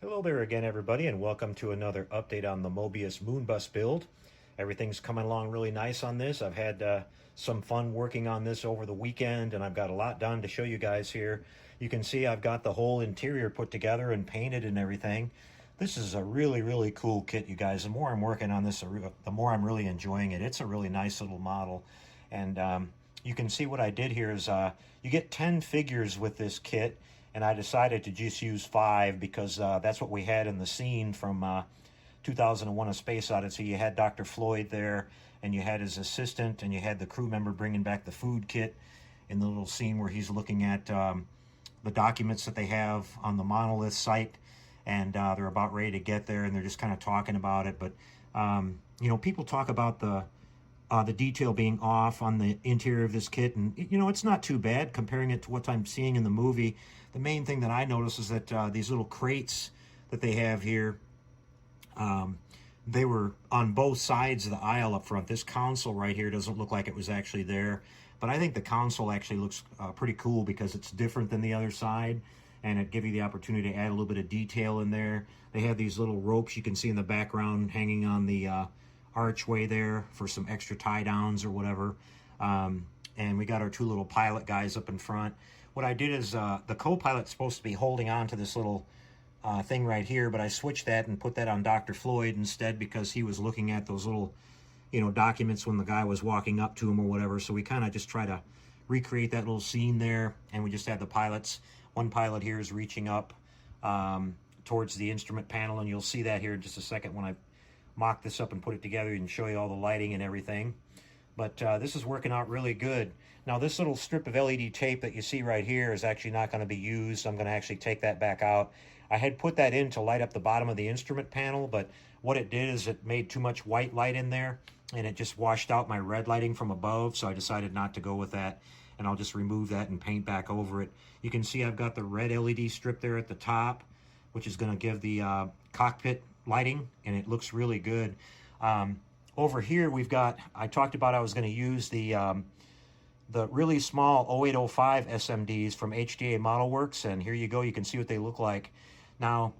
Hello there again, everybody, and welcome to another update on the Moebius Moonbus build. Everything's coming along really nice on this. I've had some fun working on this over the weekend, and I've got a lot done to show you guys here. You can see I've got the whole interior put together and painted and everything. This is a really cool kit, you guys. The more I'm working on this, the more I'm really enjoying it. It's a really nice little model, and you can see what I did here is you get 10 figures with this kit, and I decided to just use 5 because that's what we had in the scene from 2001: A Space Odyssey. You had Dr. Floyd there, and you had his assistant, and you had the crew member bringing back the food kit in the little scene where he's looking at the documents that they have on the monolith site, and they're about ready to get there, and they're just kind of talking about it. But you know, people talk about the detail being off on the interior of this kit, and you know, it's not too bad comparing it to what I'm seeing in the movie. The main thing that I notice is that these little crates that they have here, they were on both sides of the aisle up front. This console right here doesn't look like it was actually there, but I think the console actually looks pretty cool because it's different than the other side, and it gives you the opportunity to add a little bit of detail in there. They have these little ropes you can see in the background hanging on the archway there for some extra tie downs or whatever. And we got our 2 little pilot guys up in front. What I did is the co-pilot's supposed to be holding on to this little thing right here, but I switched that and put that on Dr. Floyd instead because he was looking at those little, you know, documents when the guy was walking up to him or whatever. So we kind of just try to recreate that little scene there, and we just had the pilots. One pilot here is reaching up towards the instrument panel, and you'll see that here in just a second when I mock this up and put it together and show you all the lighting and everything. But this is working out really good. Now this little strip of LED tape that you see right here is actually not going to be used. I'm going to actually take that back out. I had put that in to light up the bottom of the instrument panel, but what it did is it made too much white light in there, and it just washed out my red lighting from above, so I decided not to go with that, and I'll just remove that and paint back over it. You can see I've got the red LED strip there at the top, which is going to give the cockpit lighting, and it looks really good. Over here we've got, I talked about I was going to use the really small 0805 SMDs from HDA Model Works, and here you go. You can see what they look like. Now,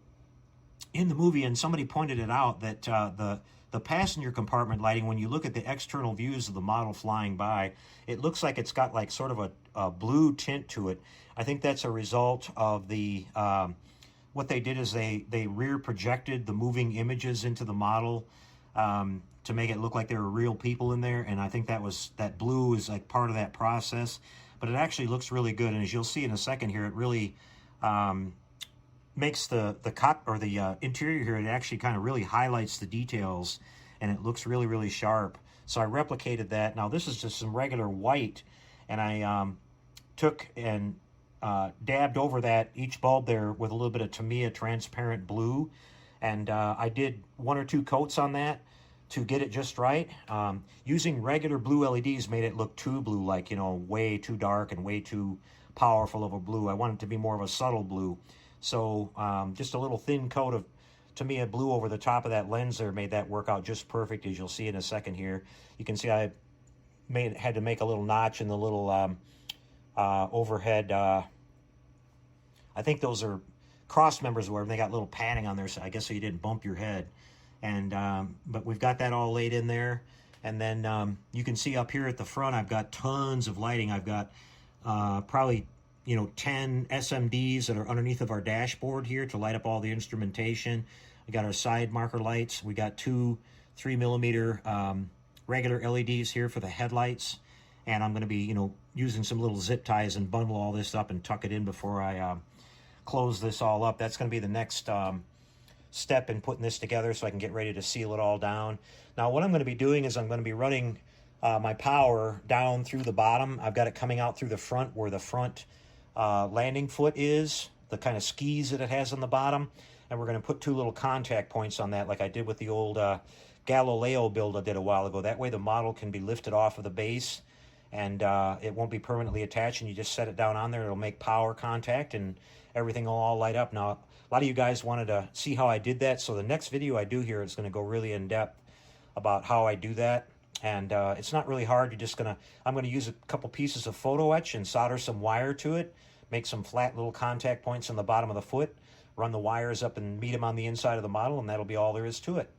in the movie, and somebody pointed it out, that the passenger compartment lighting, when you look at the external views of the model flying by, it looks like it's got like sort of a blue tint to it. I think that's a result of the what they did is they rear projected the moving images into the model to make it look like there were real people in there, and I think that blue is like part of that process. But it actually looks really good, and as you'll see in a second here, it really makes the interior here, it actually kind of really highlights the details, and it looks really sharp. So I replicated that. Now this is just some regular white, and I took and dabbed over that each bulb there with a little bit of Tamiya transparent blue, and I did 1 or 2 coats on that to get it just right. Using regular blue LEDs made it look too blue, like, you know, way too dark and way too powerful of a blue. I want it to be more of a subtle blue. So just a little thin coat of Tamiya blue over the top of that lens there made that work out just perfect, as you'll see in a second here. You can see I had to make a little notch in the little overhead. I think those are cross members where they got little padding on there, so I guess so you didn't bump your head. And but we've got that all laid in there, and then you can see up here at the front I've got tons of lighting. I've got probably, you know, 10 SMDs that are underneath of our dashboard here to light up all the instrumentation. We got our side marker lights. We got 2 3mm regular LEDs here for the headlights, and I'm going to be, you know, using some little zip ties and bundle all this up and tuck it in before I close this all up. That's going to be the next step in putting this together, so I can get ready to seal it all down. Now what I'm going to be doing is I'm going to be running my power down through the bottom. I've got it coming out through the front where the front landing foot is, the kind of skis that it has on the bottom, and we're going to put 2 little contact points on that like I did with the old Galileo build I did a while ago. That way the model can be lifted off of the base, and it won't be permanently attached, and you just set it down on there. It'll make power contact, and everything will all light up. Now, a lot of you guys wanted to see how I did that, so the next video I do here is going to go really in depth about how I do that. And it's not really hard. I'm going to use a couple pieces of photo etch and solder some wire to it, make some flat little contact points on the bottom of the foot, run the wires up and meet them on the inside of the model, and that'll be all there is to it.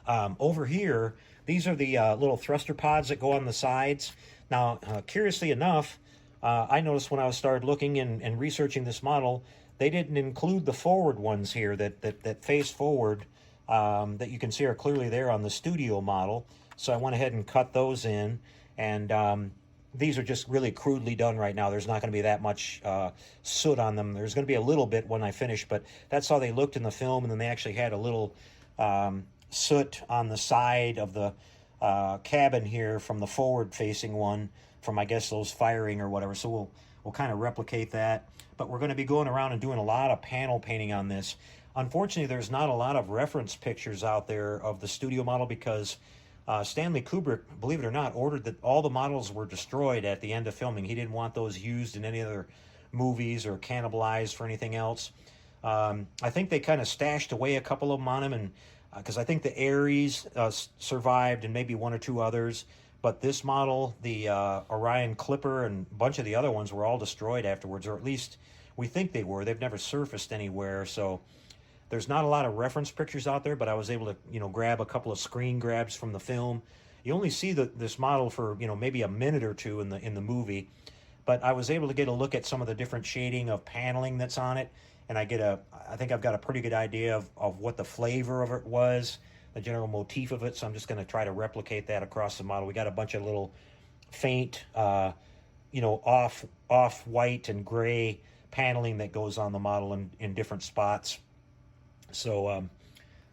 Over here, these are the little thruster pods that go on the sides. Now, curiously enough, I noticed when I started looking and researching this model, they didn't include the forward ones here that face forward, that you can see are clearly there on the studio model. So I went ahead and cut those in, and these are just really crudely done right now. There's not going to be that much soot on them. There's going to be a little bit when I finish, but that's how they looked in the film, and then they actually had a little soot on the side of the cabin here from the forward-facing one, from I guess those firing or whatever. So we'll kind of replicate that. But we're going to be going around and doing a lot of panel painting on this. Unfortunately, there's not a lot of reference pictures out there of the studio model because Stanley Kubrick, believe it or not, ordered that all the models were destroyed at the end of filming. He didn't want those used in any other movies or cannibalized for anything else. I think they kind of stashed away a couple of them on him, and because I think the Ares survived and maybe one or two others, but this model, the Orion Clipper, and a bunch of the other ones were all destroyed afterwards, or at least we think they were. They've never surfaced anywhere, so there's not a lot of reference pictures out there, but I was able to, grab a couple of screen grabs from the film. You only see this model for, maybe a minute or two in the movie, but I was able to get a look at some of the different shading of paneling that's on it, and I think I've got a pretty good idea of what the flavor of it was, the general motif of it, so I'm just going to try to replicate that across the model. We got a bunch of little faint, off-white and gray paneling that goes on the model in different spots. So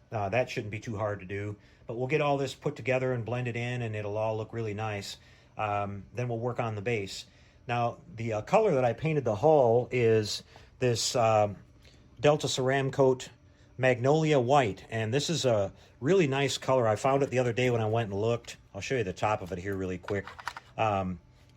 that shouldn't be too hard to do, but we'll get all this put together and blend it in, and it'll all look really nice. Then we'll work on the base. Now, the color that I painted the hull is this Delta Ceramcoat Magnolia White, and this is a really nice color. I found it the other day when I went and looked. I'll show you the top of it here really quick.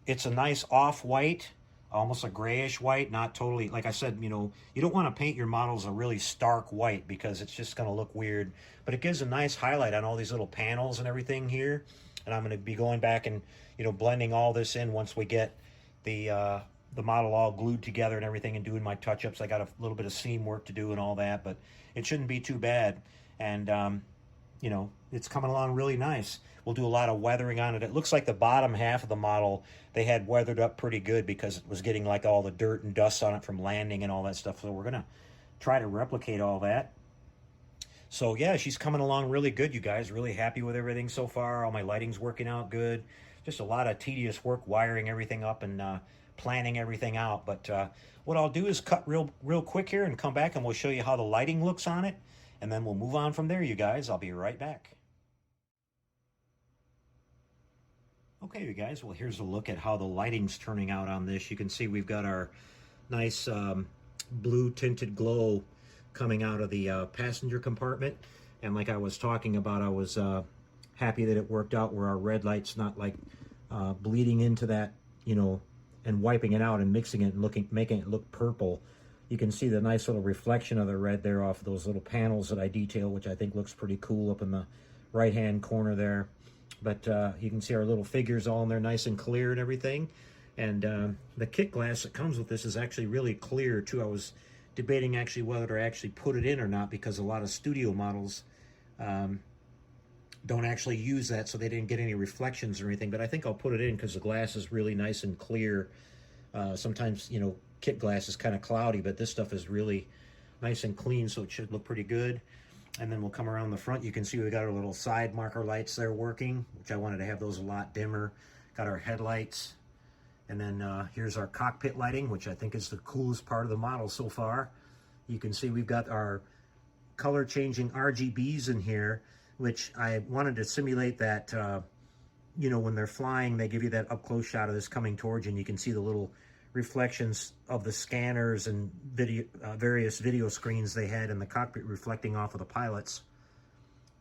It's a nice off-white, almost a grayish white, not totally, like I said, you don't want to paint your models a really stark white because it's just going to look weird, but it gives a nice highlight on all these little panels and everything here, and I'm going to be going back and, blending all this in once we get the model all glued together and everything and doing my touch-ups. I got a little bit of seam work to do and all that, but it shouldn't be too bad, and, it's coming along really nice. We'll do a lot of weathering on it. It looks like the bottom half of the model they had weathered up pretty good because it was getting like all the dirt and dust on it from landing and all that stuff. So we're going to try to replicate all that. So yeah, she's coming along really good, you guys. Really happy with everything so far. All my lighting's working out good. Just a lot of tedious work wiring everything up and planning everything out. But what I'll do is cut real quick here and come back and we'll show you how the lighting looks on it. And then we'll move on from there, you guys. I'll be right back. Okay, you guys, well, here's a look at how the lighting's turning out on this. You can see we've got our nice blue tinted glow coming out of the passenger compartment. And like I was talking about, I was happy that it worked out where our red light's not like bleeding into that, and wiping it out and mixing it and making it look purple. You can see the nice little reflection of the red there off of those little panels that I detail, which I think looks pretty cool up in the right-hand corner there. But you can see our little figures all in there nice and clear and everything. And the kit glass that comes with this is actually really clear too. I was debating actually whether to actually put it in or not because a lot of studio models don't actually use that, so they didn't get any reflections or anything. But I think I'll put it in because the glass is really nice and clear. Sometimes, kit glass is kind of cloudy, but this stuff is really nice and clean, so it should look pretty good. And then we'll come around the front. You can see we got our little side marker lights there working, which I wanted to have those a lot dimmer. Got our headlights. And then here's our cockpit lighting, which I think is the coolest part of the model so far. You can see we've got our color changing RGBs in here, which I wanted to simulate that, when they're flying, they give you that up close shot of this coming towards you, and you can see the little reflections of the scanners and various video screens they had in the cockpit reflecting off of the pilots.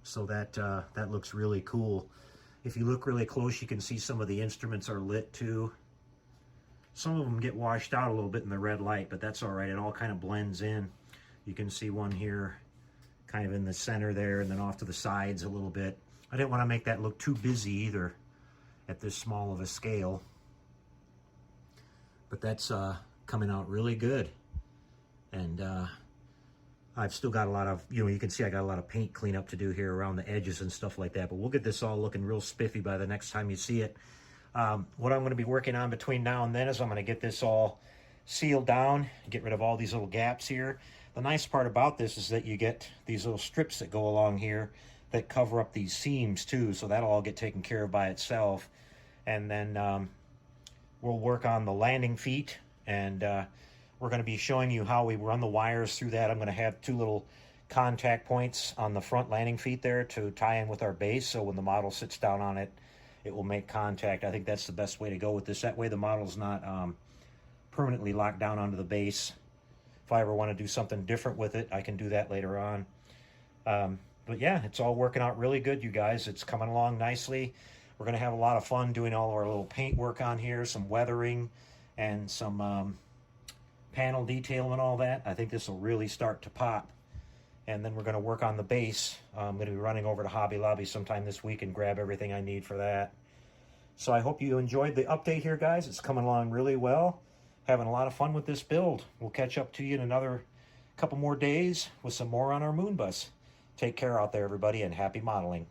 So that looks really cool. If you look really close, you can see some of the instruments are lit too. Some of them get washed out a little bit in the red light, but that's all right. It all kind of blends in. You can see one here kind of in the center there and then off to the sides a little bit. I didn't want to make that look too busy either at this small of a scale. But that's coming out really good. And I've still got a lot of, you know, you can see I got a lot of paint cleanup to do here around the edges and stuff like that, but we'll get this all looking real spiffy by the next time you see it. What I'm going to be working on between now and then is I'm going to get this all sealed down, get rid of all these little gaps here. The nice part about this is that you get these little strips that go along here that cover up these seams too, so that'll all get taken care of by itself. And then we'll work on the landing feet, and we're going to be showing you how we run the wires through that. I'm going to have two little contact points on the front landing feet there to tie in with our base, so when the model sits down on it, it will make contact. I think that's the best way to go with this. That way the model's not permanently locked down onto the base. If I ever want to do something different with it, I can do that later on. But yeah, it's all working out really good, you guys. It's coming along nicely. We're going to have a lot of fun doing all of our little paint work on here, some weathering, and some panel detail and all that. I think this will really start to pop. And then we're going to work on the base. I'm going to be running over to Hobby Lobby sometime this week and grab everything I need for that. So I hope you enjoyed the update here, guys. It's coming along really well. Having a lot of fun with this build. We'll catch up to you in another couple more days with some more on our moon bus. Take care out there, everybody, and happy modeling.